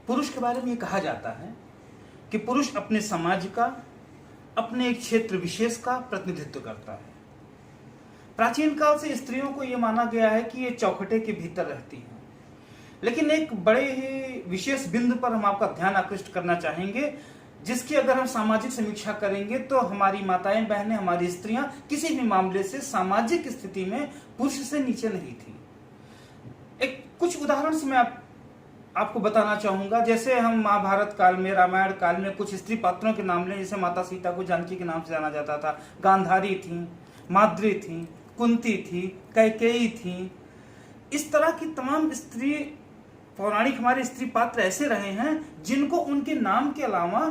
पुरुष के बारे में ये कहा जाता है कि पुरुष अपने समाज का, अपने एक क्षेत्र विशेष का प्रतिनिधित्व करता है। प्राचीन काल से स्त्रियों को यह माना गया है कि ये चौखटे के भीतर रहती हैं, लेकिन एक बड़े ही विशेष बिंदु पर हम आपका ध्यान आकृष्ट करना चाहेंगे, जिसकी अगर हम सामाजिक समीक्षा करेंगे तो हमारी माताएं बहनें, हमारी स्त्रियां किसी भी मामले से सामाजिक स्थिति में पुरुष से नीचे नहीं थी। एक कुछ उदाहरण से मैं आपको बताना चाहूंगा। जैसे हम महाभारत काल में, रामायण काल में कुछ स्त्री पात्रों के नाम लें, जैसे माता सीता को जानकी के नाम से जाना जाता था, गांधारी थी, माद्री थी, कुंती थी, कैकेयी थी। इस तरह की तमाम स्त्री पौराणिक हमारे स्त्री पात्र ऐसे रहे हैं जिनको उनके नाम के अलावा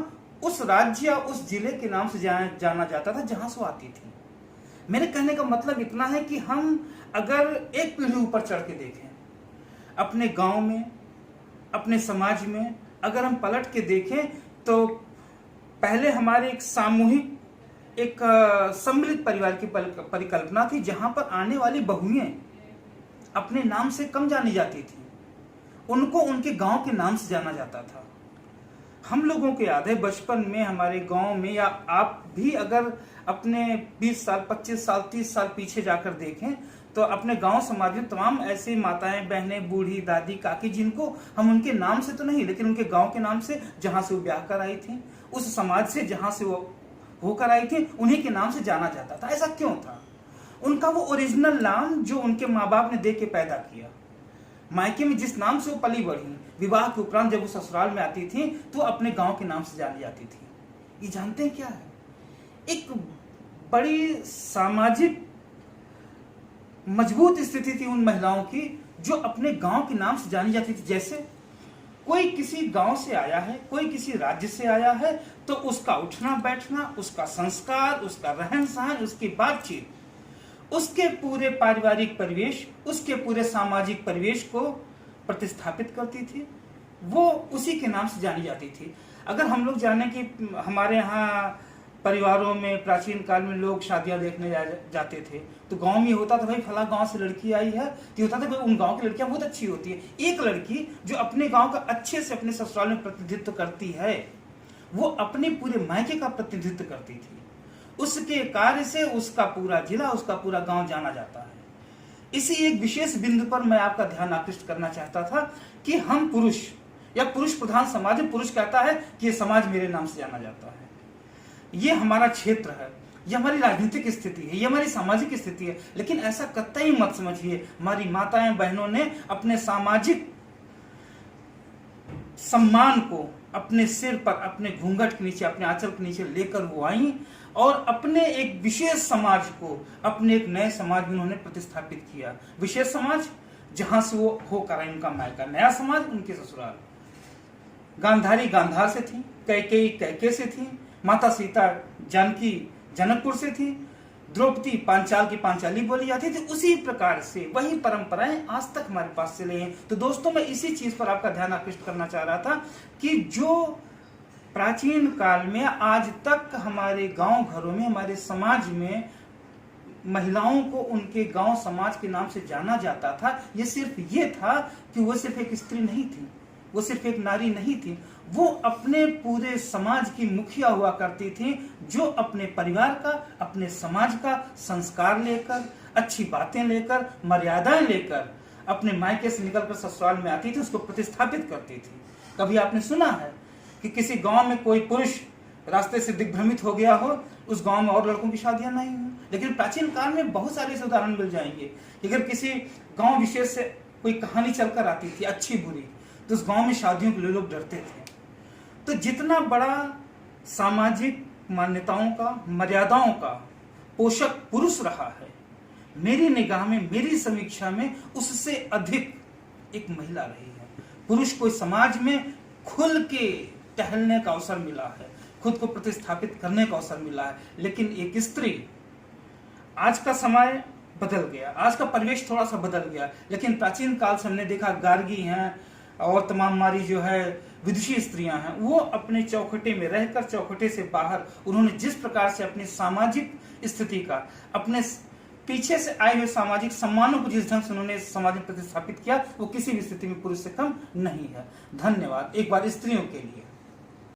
उस राज्य या उस जिले के नाम से जाना जाता था जहां से वो आती थी। मेरे कहने का मतलब इतना है कि हम अगर एक पीढ़ी ऊपर चढ़ के देखें, अपने गांव में, अपने समाज में अगर हम पलट के देखें तो पहले हमारे एक सामूहिक, एक सम्मिलित परिवार की परिकल्पना थी, जहां पर आने वाली बहुएं अपने नाम से कम जानी जाती थी, उनको उनके गांव के नाम से जाना जाता था। हम लोगों को याद है बचपन में हमारे गांव में, या आप भी अगर अपने 20 साल, 25 साल, 30 साल पीछे जाकर देखें तो अपने गांव समाज में तमाम ऐसी माताएं बहनें, बूढ़ी, दादी, काकी, जिनको हम उनके नाम से तो नहीं लेकिन उनके गांव के नाम से, जहां से वो ब्याह कर आई थी, उस समाज से जहां से वो होकर आई थी, उन्हीं के नाम से जाना जाता था। ऐसा क्यों था? उनका वो ओरिजिनल नाम जो उनके माँ बाप ने दे के पैदा किया, मायके में जिस नाम से वो पली बढ़ी, विवाह के उपरांत जब वो ससुराल में आती थी तो अपने गांव के नाम से जानी जाती थी। ये जानते हैं क्या है? एक बड़ी सामाजिक मजबूत स्थिति थी उन महिलाओं की जो अपने गांव के नाम से जानी जाती थी। जैसे कोई किसी गांव से आया है, कोई किसी राज्य से आया है, तो उसका उठना बैठना, उसका संस्कार, उसका रहन सहन, उसकी बातचीत, उसके पूरे पारिवारिक परिवेश, उसके पूरे सामाजिक परिवेश को प्रतिस्थापित करती थी, वो उसी के नाम से जानी जाती थी। अगर हम लोग जाने कि हमारे यहाँ परिवारों में प्राचीन काल में लोग शादियां देखने जाते थे तो गांव में होता था, भाई फला गांव से लड़की आई है, तो होता था भाई उन गांव की लड़कियां बहुत अच्छी होती है। एक लड़की जो अपने गांव का अच्छे से अपने ससुराल में प्रतिनिधित्व करती है, वो अपने पूरे मायके का प्रतिनिधित्व करती थी। उसके कार्य से उसका पूरा जिला, उसका पूरा गांव जाना जाता है। इसी एक विशेष बिंदु पर मैं आपका ध्यान आकृष्ट करना चाहता था कि हम पुरुष या पुरुष प्रधान समाज में, पुरुष कहता है कि ये समाज मेरे नाम से जाना जाता है, ये हमारा क्षेत्र है, ये हमारी राजनीतिक स्थिति है, ये हमारी सामाजिक स्थिति है। लेकिन ऐसा कतई मत समझिए। हमारी माताएं बहनों ने अपने सामाजिक सम्मान को अपने सिर पर, अपने घूंघट के नीचे, अपने आंचल के नीचे लेकर वो आई और अपने एक विशेष समाज को अपने एक नए समाज में उन्होंने प्रतिस्थापित किया। विशेष समाज जहां से वो होकर आई, उनका मायका, नया समाज उनके ससुराल। गांधारी गांधार से थी, कैकेयी कैके से थी, माता सीता जानकी जनकपुर से थी, द्रौपदी पांचाल की पांचाली बोली जाती थी। उसी प्रकार से वही परंपराएं आज तक हमारे पास चले हैं। तो दोस्तों, मैं इसी चीज पर आपका ध्यान आकृष्ट करना चाह रहा था कि जो प्राचीन काल में आज तक हमारे गांव घरों में, हमारे समाज में महिलाओं को उनके गांव समाज के नाम से जाना जाता था, ये सिर्फ ये था कि वो सिर्फ एक स्त्री नहीं थी, वो सिर्फ एक नारी नहीं थी, वो अपने पूरे समाज की मुखिया हुआ करती थी, जो अपने परिवार का, अपने समाज का संस्कार लेकर, अच्छी बातें लेकर, मर्यादाएं लेकर अपने मायके से निकलकर ससुराल में आती थी, उसको प्रतिस्थापित करती थी। कभी आपने सुना है कि किसी गांव में कोई पुरुष रास्ते से दिग्भ्रमित हो गया हो, उस गांव में और लड़कों की शादियां नहीं हुई? लेकिन प्राचीन काल में बहुत सारे ऐसे उदाहरण मिल जाएंगे। अगर किसी गांव विशेष से कोई कहानी चलकर आती थी, अच्छी बुरी, तो उस गांव में शादियों के लिए लोग डरते थे। तो जितना बड़ा सामाजिक मान्यताओं का, मर्यादाओं का पोषक पुरुष रहा है, मेरी निगाह में, मेरी समीक्षा में उससे अधिक एक महिला रही है। पुरुष को समाज में खुल के टहलने का अवसर मिला है, खुद को प्रतिस्थापित करने का अवसर मिला है। लेकिन एक स्त्री, आज का समय बदल गया, आज का परिवेश थोड़ा सा बदल गया, लेकिन प्राचीन काल से हमने देखा गार्गी हैं और तमाम हमारी जो है विदुषी स्त्रियां हैं, वो अपने चौखटे में रहकर, चौखटे से बाहर उन्होंने जिस प्रकार से अपनी सामाजिक स्थिति का, अपने पीछे से आए हुए सामाजिक सम्मानों को जिस ढंग से उन्होंने समाज में प्रतिस्थापित किया वो किसी भी स्थिति में पुरुष से कम नहीं है। धन्यवाद। एक बार स्त्रियों के लिए